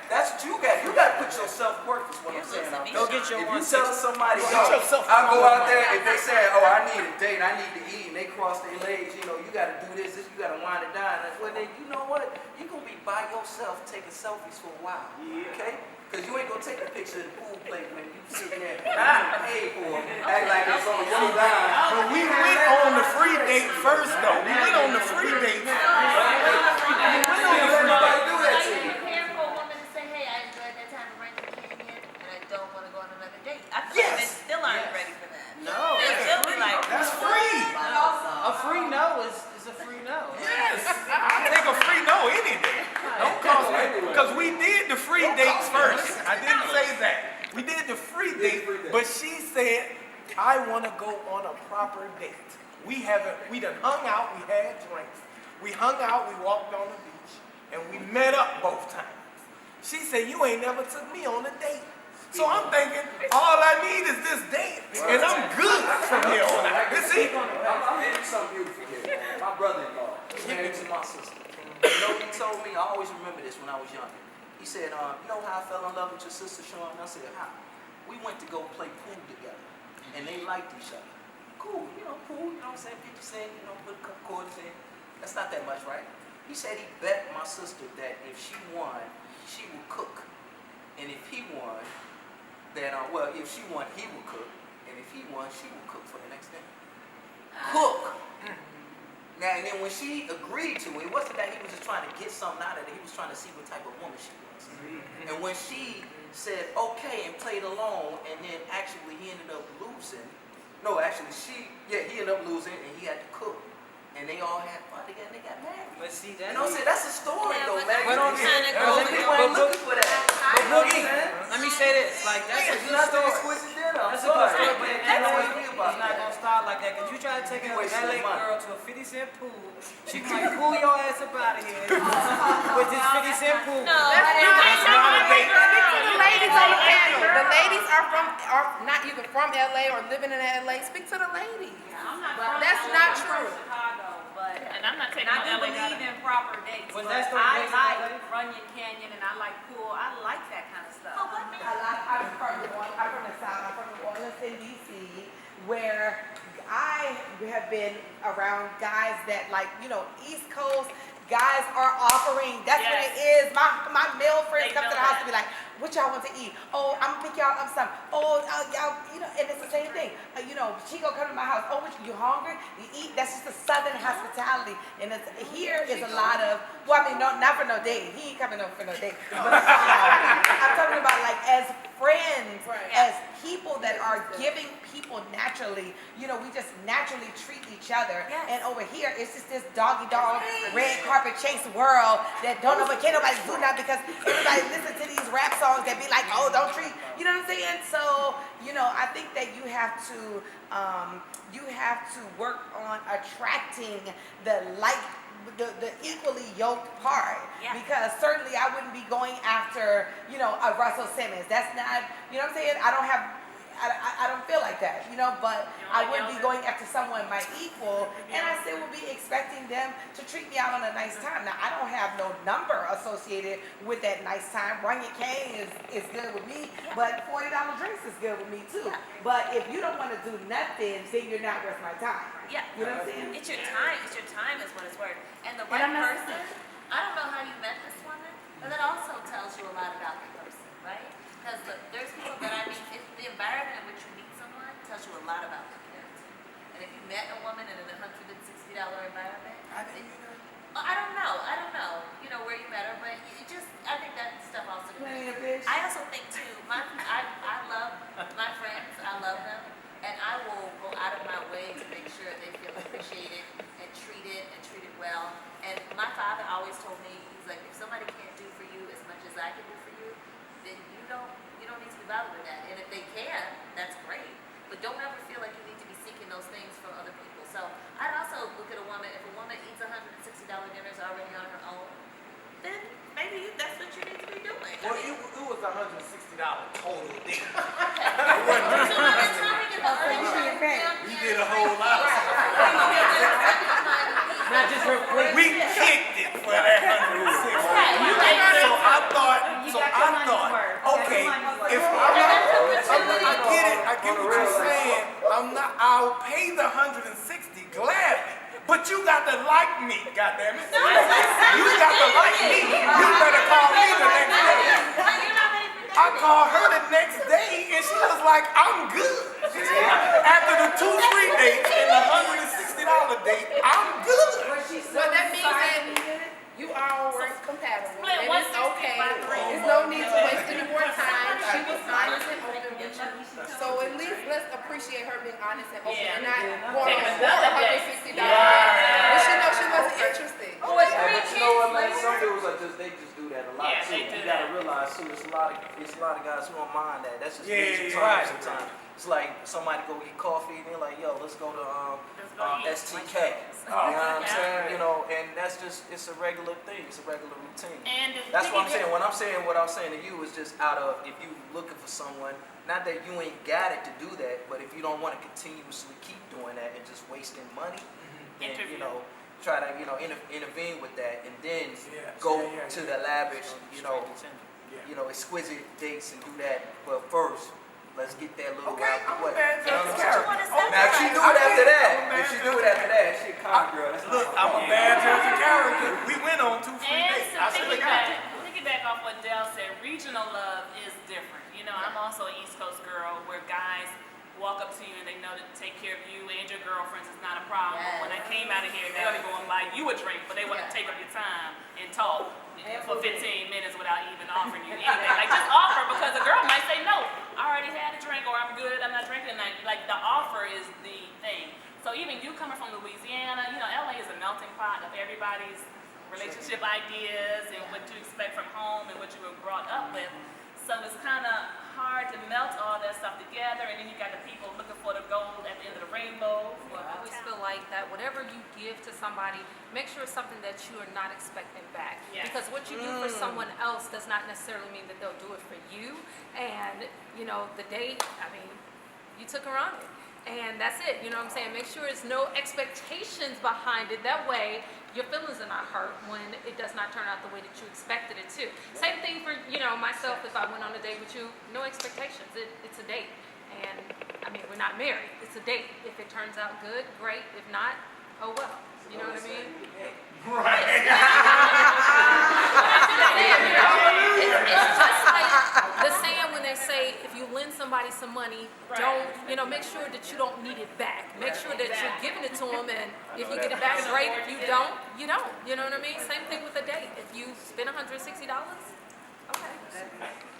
That's what you got. You got to put your self-worth is what I'm saying. Go get your If you tell somebody, yourself. I go out there, if they say, oh, I need a date, I need to eat, and they cross their legs, you got to do this, you got to wind it down. Well, then, you know what? You're going to be by yourself taking selfies for a while, okay? Because you ain't going to take a picture of the pool plate when you sitting there paid for it. Act like it's on your dime. But we went on the free date first, though. We went on the free date. We don't nobody do that to you. Prepare for a woman to say, hey, I enjoyed that time in Rainier Canyon, and I don't want to go on another date. I feel like they still aren't ready for that. No. They still be like, That's free. A free no is a free no. Yes. I take a free no any day. Don't cost me. Because we did the free dates first. I didn't say that. We did the free date, but she said, I want to go on a proper date. We done hung out, we had drinks. We hung out, we walked on the beach, and we met up both times. She said, you ain't never took me on a date. So I'm thinking, all I need is this date, and I'm good from here on out. This it. I'm into something beautiful here. My brother-in-law is married to my sister. You know what he told me? I always remember this when I was younger. He said, you know how I fell in love with your sister, Sean? And I said, how? We went to go play pool together, and they liked each other. Cool, pool, you know what I'm saying? 50 cents, put a couple quarters in. That's not that much, right? He said he bet my sister that if she won, she would cook. And if he won, if she won, he would cook. And if he won, she would cook for the next day. Cook! Now, and then when she agreed to it, it wasn't that he was just trying to get something out of it. He was trying to see what type of woman she was. And when she said, okay, and played along, and then actually he ended up losing. No, actually, he ended up losing, and he had to cook. And they all had fun together, and they got married. But see, You know what I'm saying? That's a story, though, man. But on People ain't looking for that. But Boogie, let me say this. Like, that's a good story. Exquisite dinner. That's a good story, but It's not going to start like that. Because you try to take an LA girl to a 50-cent pool, she might pull your ass up out of here with this 50-cent pool. No, that's not a date. The ladies on the panel. The ladies are not either from LA or living in LA. Speak to the ladies. That's not true. And I'm not taking I no do LA believe in proper dates, Was but that story I based on like Runyon Canyon and I like pool. I like that kind of stuff. I'm from the South. I'm from New Orleans in DC, where I have been around guys that East Coast guys are offering. That's what it is. My male friends come to the house and be like, what y'all want to eat? Oh, I'm gonna pick y'all up some. Oh, y'all, and it's the same thing. She gonna come to my house. Oh, you hungry? You eat? That's just a Southern hospitality. mentality. And here is a lot of, well, I mean, no, not for no date. He ain't coming over for no date. But I'm talking about like as friends, as people that are giving people naturally, you know, we just naturally treat each other. And over here, it's just this doggy dog, red carpet chase world that can't nobody do nothing because everybody listen to these rap songs that be like, oh, don't treat, you know what I'm saying? So, you know, I think that you have to work on attracting the equally yoked part. Because certainly I wouldn't be going after, you know, a Russell Simmons. That's not, you know what I'm saying? I don't feel like that, you know, but I would be going after someone my equal, and I still would be expecting them to treat me out on a nice time. Now, I don't have no number associated with that nice time. Runyon Kane is good with me, but $40 drinks is good with me too. But if you don't want to do nothing, then you're not worth my time. You know what I'm saying? It's your time. It's your time is what it's worth. And the right person, I don't know how you met this woman, but that also tells you a lot about the person, right? Because there's people that I mean, the environment in which you meet someone tells you a lot about their character. And if you met a woman in a $160 environment, I don't know, you know, where you met her, but it just, I think that stuff also depends. I also think too, I love my friends, I love them, and I will go out of my way to make sure they feel appreciated and treated well. And my father always told me, he's like, if somebody can't do for you as much as I can do for you, then you don't need to be bothered with that. And if they can, that's great. But don't ever feel like you need to be seeking those things from other people. So I'd also look at a woman, if a woman eats $160 dinners already on her own, then maybe that's what you need to be doing. Well, it was $160 total dinner. We did a whole lot. Not just her plate. We kicked it for that $160. So I thought, okay, if I get what you're saying. I'll pay the $160 gladly. But you got to like me, goddammit. You got to like me. You better call me the next day. I called her the next day and she was like, I'm good. After the 2 free dates and the $160 date, I'm good. Well, that means that you all were compatible. And it's okay. There's no need to waste any more time. She was honest and open with you. So at least let's appreciate her being honest and open and not going on $160. But she knows she wasn't interested. Oh, it's but you know what, man? Some dudes they just do that a lot too. You gotta realize too, it's a lot of guys who don't mind that. That's just time sometimes. It's like somebody go get coffee and they're like, yo, let's go to STK. You know what I'm saying? You know, and that's just, it's a regular thing. It's a regular routine. And that's what I'm saying. What I'm saying to you is just out of, if you looking for someone, not that you ain't got it to do that, but if you don't want to continuously keep doing that and just wasting money, then, you know, try to, you know, intervene with that and then go to the lavish, you know, exquisite dates and do that. But first, let's get that little out the way. Now, if she do it after that, she a con girl. Look, I'm a bad judge of character. We went on 2 free dates. Piggyback off what Dell said, regional love is different. You know, I'm also an East Coast girl where guys walk up to you and they know to take care of you and your girlfriends is not a problem. But when I came out of here, they were going to buy you a drink, but they want to take up your time and talk for 15 minutes without even offering you anything. Like, just offer, because a girl might say, no, I already had a drink, or I'm good, I'm not drinking tonight. Like, the offer is the thing. So even you coming from Louisiana, you know, LA is a melting pot of everybody's relationship ideas and what you expect from home and what you were brought up with. So it's kind of hard to melt all that stuff together, and then you got the people looking for the gold at the end of the rainbow. I always feel like that whatever you give to somebody, make sure it's something that you are not expecting back. Because what you do for someone else does not necessarily mean that they'll do it for you. And, you know, the date, I mean, you took her on it. And that's it, you know what I'm saying? Make sure there's no expectations behind it. That way, your feelings are not hurt when it does not turn out the way that you expected it to. Same thing for, you know, myself, if I went on a date with you, no expectations. It's a date. And, I mean, we're not married. It's a date. If it turns out good, great. If not, oh well. You know what I mean? Right. It's just like the saying when they say, if you lend somebody somebody some money, Right. don't, you know, make sure that you don't need it back. Make sure that you're giving it to them, and if you get it back, great. If you don't, you don't. You know what I mean? Same thing with a date. If you spend $160, okay.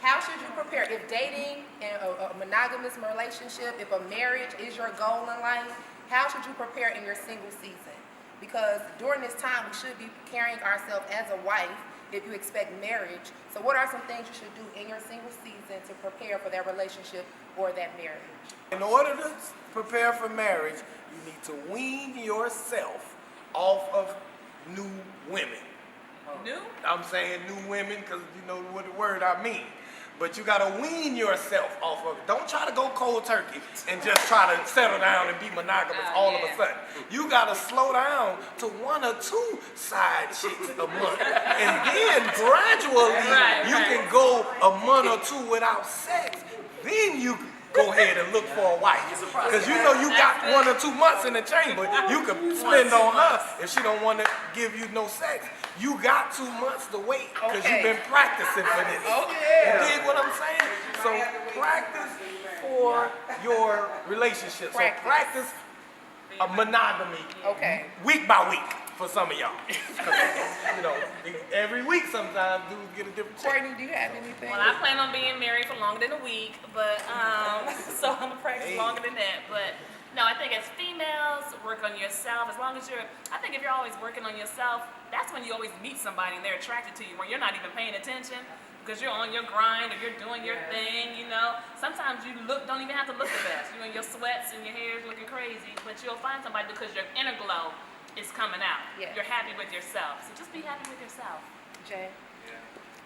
How should you prepare if dating in a monogamous relationship, if a marriage is your goal in life? How should you prepare in your single season? Because during this time, we should be carrying ourselves as a wife if you expect marriage. So what are some things you should do in your single season to prepare for that relationship or that marriage? In order to prepare for marriage, you need to wean yourself off of new women. New? I'm saying new women because you know what the word I mean. But you gotta wean yourself off of it. Don't try to go cold turkey and just try to settle down and be monogamous all of a sudden. You gotta slow down to 1 or 2 side chicks a month. And then gradually you can go a month or 2 without sex. Then you go ahead and look for a wife. Because you know you got 1 or 2 months in the chamber you can spend on her if she don't want to give you no sex. You got 2 months to wait because you've been practicing for this. You dig what I'm saying? So practice for your relationship. So practice a monogamy week by week for some of y'all. You know, every week sometimes dudes get a different check. Courtney, do you have anything? Well, I plan on being married for longer than a week, but so I'm gonna practice longer than that. But no, I think as females, work on yourself. As long as I think if you're always working on yourself, that's when you always meet somebody and they're attracted to you, when you're not even paying attention because you're on your grind or you're doing your thing, you know. Sometimes you don't even have to look the best. You're in your sweats and your hair is looking crazy, but you'll find somebody because your inner glow is coming out. Yes. You're happy with yourself. So just be happy with yourself. Jay?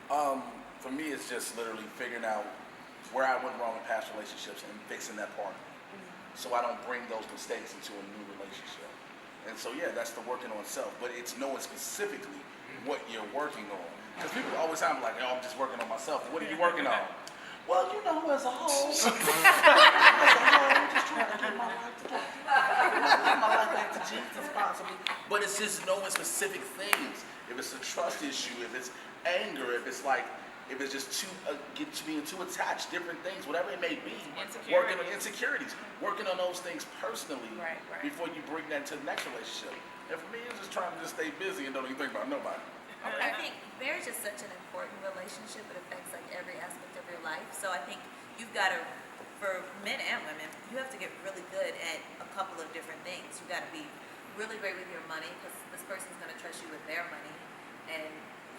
For me, it's just literally figuring out where I went wrong in past relationships and fixing that part. So I don't bring those mistakes into a new relationship. And so, yeah, that's the working on self. But it's knowing specifically what you're working on. Because people always have like, oh, I'm just working on myself. What are you working on? Well, you know, as a whole, I'm just trying to get my life together. Get my life back to Jesus, possibly. But it's just knowing specific things. If it's a trust issue, if it's anger, if it's like, if it's just being too attached, different things, whatever it may be, working on insecurities, working on those things personally before you bring that into the next relationship. And for me, it's just trying to just stay busy and don't even think about nobody. I think marriage is such an important relationship. It affects like every aspect of your life. So I think you've got to, for men and women, you have to get really good at a couple of different things. You've got to be really great with your money because this person's going to trust you with their money, and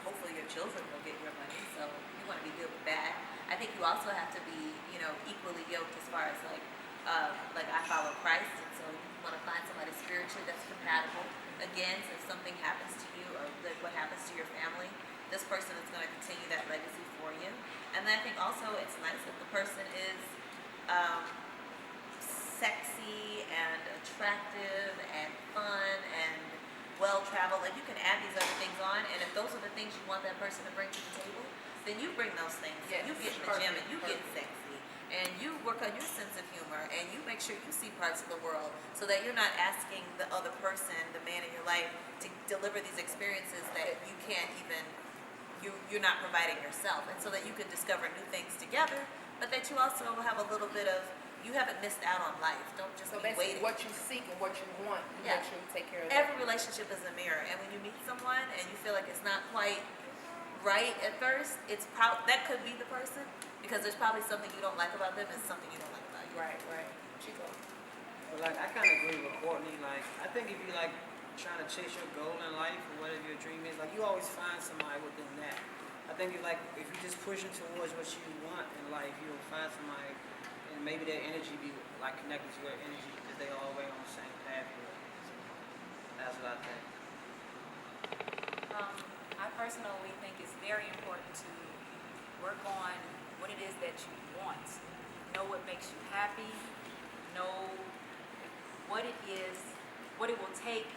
hopefully your children will get your money. So you want to be good with that. I think you also have to be, you know, equally yoked as far as like I follow Christ, and so you want to find somebody spiritually that's compatible. Again, so if something happens to you or like what happens to your family, this person is going to continue that legacy for you. And then I think also it's nice if the person is sexy and attractive and fun and well-traveled. Like you can add these other things on, and if those are the things you want that person to bring to the table, then you bring those things. Yes. You get in the gym and you get sexy, and you work on your sense of humor, and you make sure you see parts of the world so that you're not asking the other person, the man in your life, to deliver these experiences that you can't even, you're not providing yourself, and so that you can discover new things together, but that you also have a little bit of, you haven't missed out on life. Don't just be waiting. What you seek and what you want, you make sure you take care of that. Every relationship is a mirror, and when you meet someone and you feel like it's not quite right at first, that could be the person, because there's probably something you don't like about them and something you don't like about you. Right. Chico. Well, like I kind of agree with Courtney. Like I think if you like trying to chase your goal in life or whatever your dream is, like you always find somebody within that. I think if you just pushing towards what you want in life, you'll find somebody, and maybe their energy be like connected to your energy because they all the way on the same path. So that's what I think. I personally think it's very important to work on what it is that you want. Know what makes you happy. Know what it is, what it will take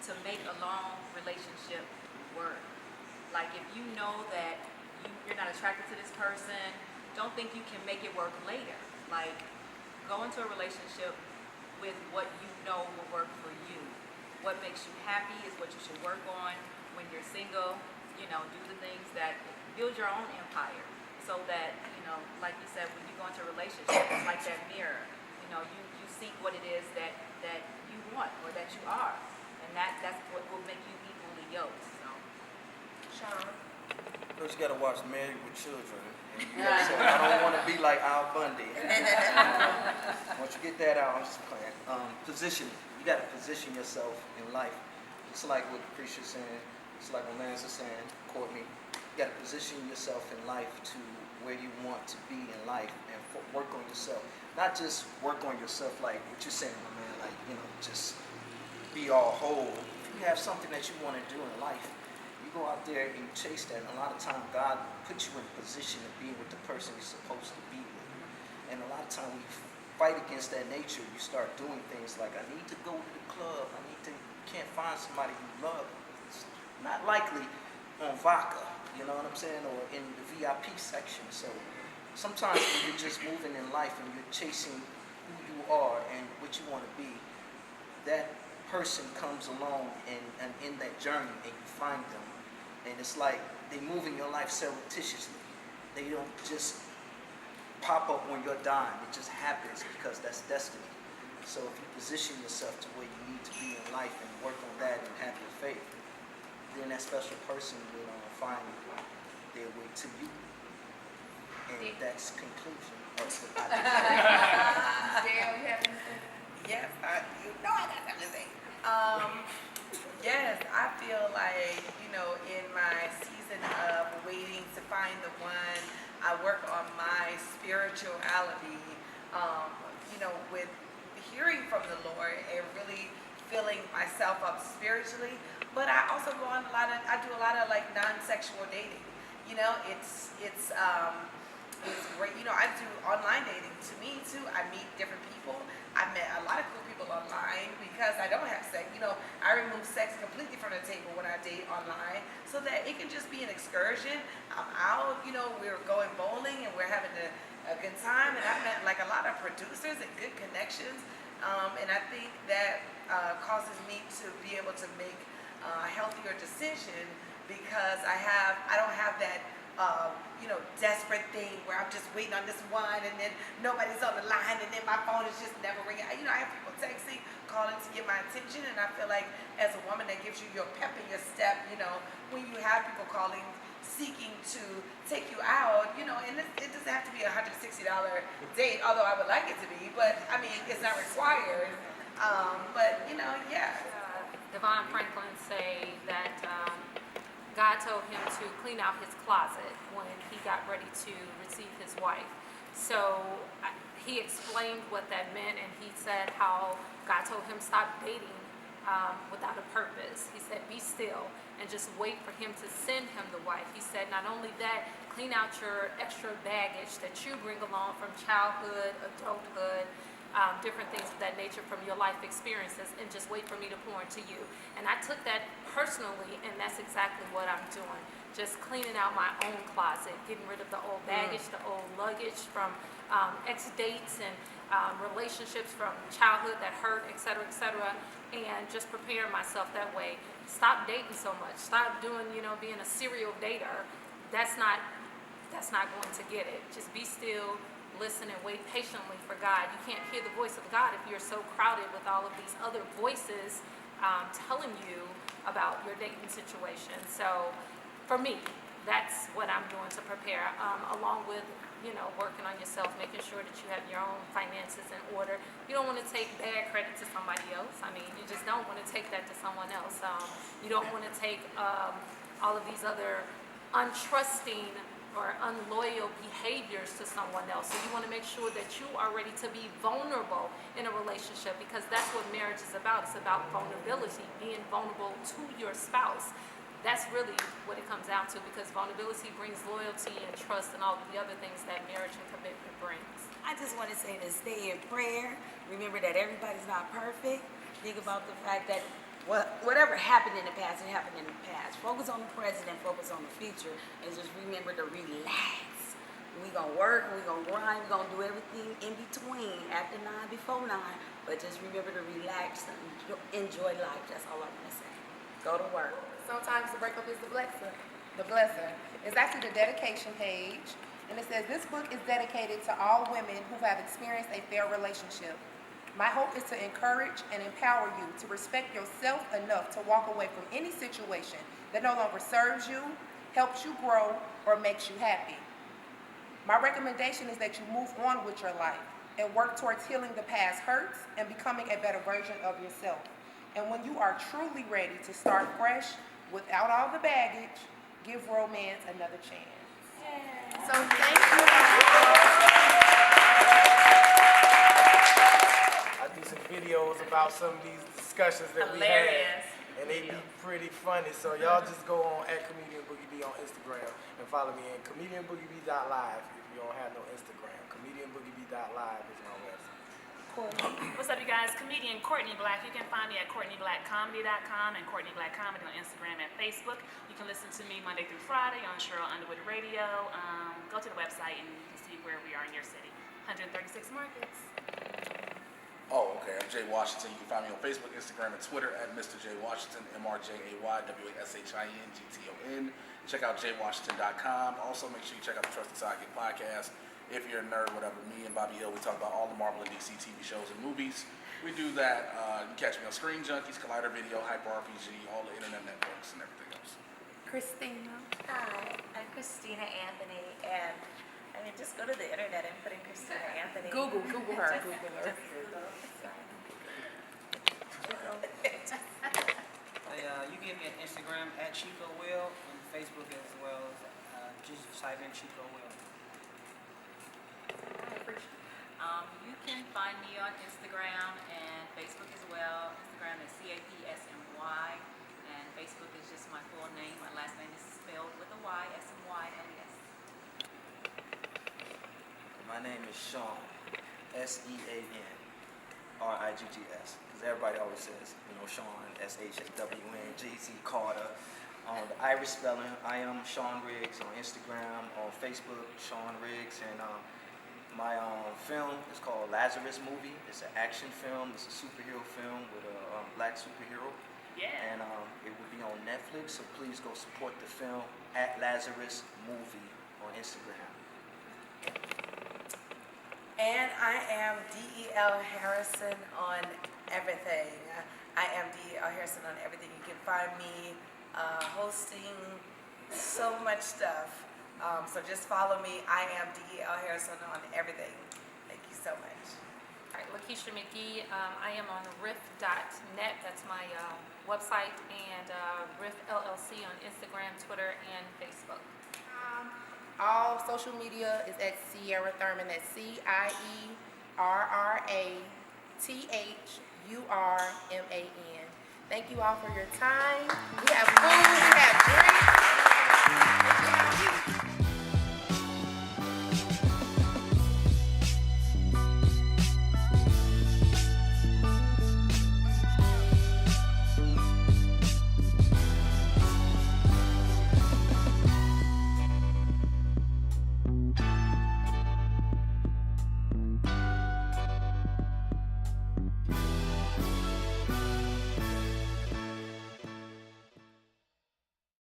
to make a long relationship work. Like if you know that you're not attracted to this person, don't think you can make it work later. Like go into a relationship with what you know will work for you. What makes you happy is what you should work on when you're single. You know, do the things that build your own empire. so that, like you said, when you go into a relationship, it's like that mirror. You seek what it is that you want or that you are, and that's what will make you equally yoked. So, Sean. First, you gotta watch Married with Children. And you gotta say, I don't want to be like Al Bundy. Once you get that out, I'm just playing. Position. You gotta position yourself in life. It's like what Capricia's saying. It's like what Lance is saying. Courtney. You gotta position yourself in life to where you want to be in life and work on yourself. Not just work on yourself like what you're saying, my man. Like just be all whole. If you have something that you want to do in life, go out there and chase that, and a lot of time God puts you in a position to be with the person you're supposed to be with. And a lot of time when you fight against that nature, you start doing things like, I need to go to the club, can't find somebody you love. It's not likely on vodka, you know what I'm saying, or in the VIP section. So sometimes when you're just moving in life and you're chasing who you are and what you want to be, that person comes along and in that journey and you find them. And it's like they move in your life surreptitiously. They don't just pop up when you're dying. It just happens because that's destiny. So if you position yourself to where you need to be in life and work on that and have your faith, then that special person will find their way to you. And that's conclusion of the Dale, you have anything? Yes, I got something to say. Yes, I feel like, in my season of waiting to find the one, I work on my spirituality, with hearing from the Lord and really filling myself up spiritually. But I also do a lot of like non-sexual dating. It's great. I do online dating. To me too, I meet different people. I met a lot of cool people online because I don't have sex. I remove sex completely from the table when I date online so that it can just be an excursion. I'm out, we're going bowling and we're having a good time. And I've met like a lot of producers and good connections. And I think that causes me to be able to make a healthier decision because I don't have that desperate thing where I'm just waiting on this one and then nobody's on the line and then my phone is just never ringing. I have people texting, calling to get my attention, and I feel like as a woman that gives you your pep in your step, when you have people calling, seeking to take you out, and it doesn't have to be a $160 date, although I would like it to be, but I mean, it's not required. Yeah. Devon Franklin say that God told him to clean out his closet when he got ready to receive his wife. So he explained what that meant, and he said how God told him stop dating without a purpose. He said be still and just wait for him to send him the wife. He said not only that, clean out your extra baggage that you bring along from childhood, adulthood, different things of that nature from your life experiences, and just wait for me to pour into you. And I took that personally, and that's exactly what I'm doing. Just cleaning out my own closet, getting rid of the old baggage, the old luggage from ex-dates and relationships from childhood that hurt, et cetera, and just preparing myself that way. Stop dating so much. Stop doing, being a serial dater. That's not going to get it. Just be still, listen, and wait patiently for God. You can't hear the voice of God if you're so crowded with all of these other voices telling you about your dating situation. So for me, that's what I'm doing to prepare, along with, working on yourself, making sure that you have your own finances in order. You don't want to take bad credit to somebody else. I mean, you just don't want to take that to someone else. You don't want to take all of these other untrusting or unloyal behaviors to someone else. So you want to make sure that you are ready to be vulnerable in a relationship, because that's what marriage is about. It's about vulnerability, being vulnerable to your spouse. That's really what it comes down to, because vulnerability brings loyalty and trust and all of the other things that marriage and commitment brings. I just want to say to stay in prayer. Remember that everybody's not perfect. Think about the fact that whatever happened in the past, it happened in the past. Focus on the present and focus on the future, and just remember to relax. We're going to work, we're going to grind, we're going to do everything in between, after 9, before 9, but just remember to relax and enjoy life. That's all I want to say. Go to work. Sometimes the breakup is the blessing. The blessing. It's actually the dedication page. And it says, this book is dedicated to all women who have experienced a failed relationship. My hope is to encourage and empower you to respect yourself enough to walk away from any situation that no longer serves you, helps you grow, or makes you happy. My recommendation is that you move on with your life and work towards healing the past hurts and becoming a better version of yourself. And when you are truly ready to start fresh without all the baggage, give romance another chance. So thank you. I do some videos about some of these discussions that we had, and they be pretty funny. So y'all just go on @ComedianBoogieB on Instagram and follow me at ComedianBoogieB.live if you don't have no Instagram. ComedianBoogieB.live is my website. What's up, you guys? Comedian Courtney Black. You can find me at CourtneyBlackComedy.com and Courtney Black Comedy on Instagram and Facebook. You can listen to me Monday through Friday on Cheryl Underwood Radio. Go to the website and you can see where we are in your city. 136 markets. Oh, okay. I'm Jay Washington. You can find me on Facebook, Instagram, and Twitter at Mr. J Washington, MrJaywashington. Check out JWashington.com. Also, make sure you check out the Trusted Sidekick podcast. If you're a nerd, whatever, me and Bobby Hill, we talk about all the Marvel and DC TV shows and movies. We do that. You can catch me on Screen Junkies, Collider Video, Hyper RPG, all the internet networks and everything else. Christina. Hi, I'm Christina Anthony, and I mean, just go to the internet and put in Christina Anthony. Google her. Just Google her. Google. You can get me on Instagram at Chico Will and Facebook as well as just type in Chico Will. You can find me on Instagram and Facebook as well. Instagram is CAPSMY, and Facebook is just my full name. My last name is spelled with a Y, SMYLES. My name is Sean, SEANRIGGS, because everybody always says, Sean, SHAWN, Jay-Z Carter. The Irish spelling, I am Sean Riggs on Instagram, on Facebook, Sean Riggs, and my film is called Lazarus Movie. It's an action film. It's a superhero film with a black superhero. Yeah. And it will be on Netflix, so please go support the film at Lazarus Movie on Instagram. And I am DEL Harrison on everything. I am DEL Harrison on everything. You can find me hosting so much stuff. So just follow me. I am DEL Harrison on everything. Thank you so much. All right, Lakeisha McGee. I am on riff.net. That's my website, and Riff LLC on Instagram, Twitter, and Facebook. All social media is at Cierra Thurman. That's CIERRATHURMAN. Thank you all for your time.